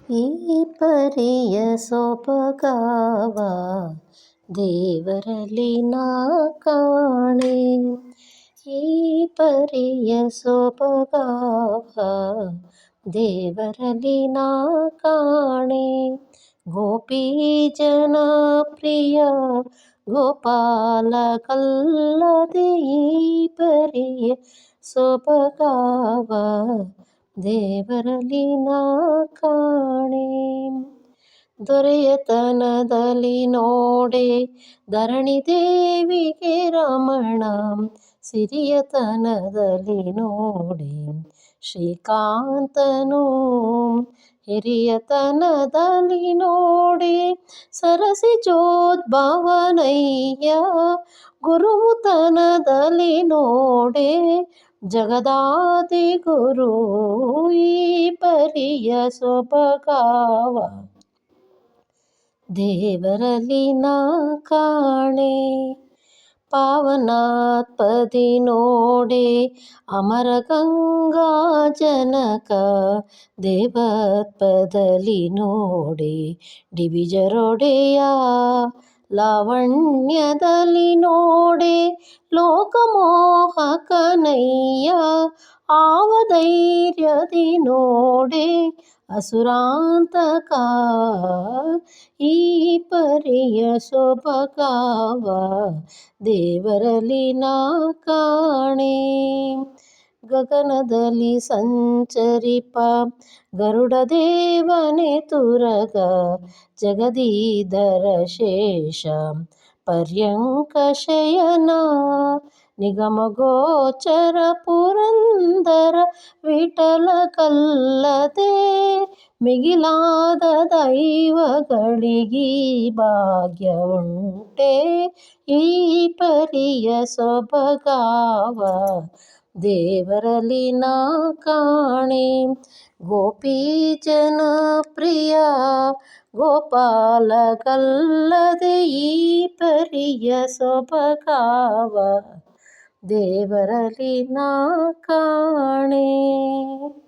ಈ ಪರಿಯ ಸೊಬಗಾವ ದೇವರಲ್ಲಿ ನಾ ಕಾಣೆ. ಈ ಪರಿಯ ಸೊಬಗಾವ ದೇವರಲ್ಲಿ ನಾ ಕಾಣೆ. ಗೋಪಿ ಜನ ಪ್ರಿಯ ಗೋಪಾಲ ಕಲ್ಲದೆ ಈ ಪರಿಯ ಸೊಬಗಾವ ದೇವರಲ್ಲಿ ನಾ ಕಾಣೆ. ದೊರೆಯತನದಲ್ಲಿ ನೋಡೆ ಧರಣಿ ದೇವಿಗೆ ರಮಣ. ಸಿರಿಯತನದಲ್ಲಿ ನೋಡೆ ಶ್ರೀಕಾಂತನು. ಹಿರಿಯತನದಲ್ಲಿ ನೋಡೆ ಸರಸಿ ಜೋದ್ಭವನಯ್ಯ. ಗುರುತನದಲ್ಲಿ ನೋಡೆ ಜಗದಾದಿ ಗುರು. ಈ ಪರಿಯ ಸೊಬಗಾವ ದೇವರಲ್ಲಿ ನಾ ಕಾಣೆ. ಪಾವನಾತ್ಪದಿ ನೋಡೆ ಅಮರ ಗಂಗಾ ಜನಕ. ದೇವತ್ಪದಲ್ಲಿ ನೋಡೆ ಡಿವಿಜರೊಡೆಯ. ಲಾವಣ್ಯದಲ್ಲಿ ನೋಡೆ ಲೋಕಮೋಹಕನಯ್ಯ. ಆವಧೈರ್ಯದಿ ನೋಡೆ ಅಸುರಾಂತಕ. ಈ ಪರಿಯ ಸೊಬಗಾವ ದೇವರಲ್ಲಿ ನಾ ಕಾಣೆ. ಗಗನದಲ್ಲಿ ಸಂಚರಿಪ ಗರುಡ ದೇವನೇ ತುರಗ. ಜಗದೀಧರ ಶೇಷ ಪರ್ಯಂಕ ಶಯನ. ನಿಗಮ ಗೋಚರ ಪುರಂದರ ವಿಠಲ ಕಲ್ಲದೆ ಮಿಗಿಲಾದ ದೈವಗಳಿಗೀ ಭಾಗ್ಯ ಉಂಟೆ. ಈ ಪರಿಯ ಸೊಬಗಾವ ದೇವರಲ್ಲಿ ನಾ ಕಾಣೆ. ಗೋಪಿ ಜನ ಪ್ರಿಯ ಗೋಪಾಲ ಕಲ್ಲದೆ ಈ ಪರಿಯ ಸೊಬಗಾವ ದೇವರಲ್ಲಿ ನಾ ಕಾಣೆ.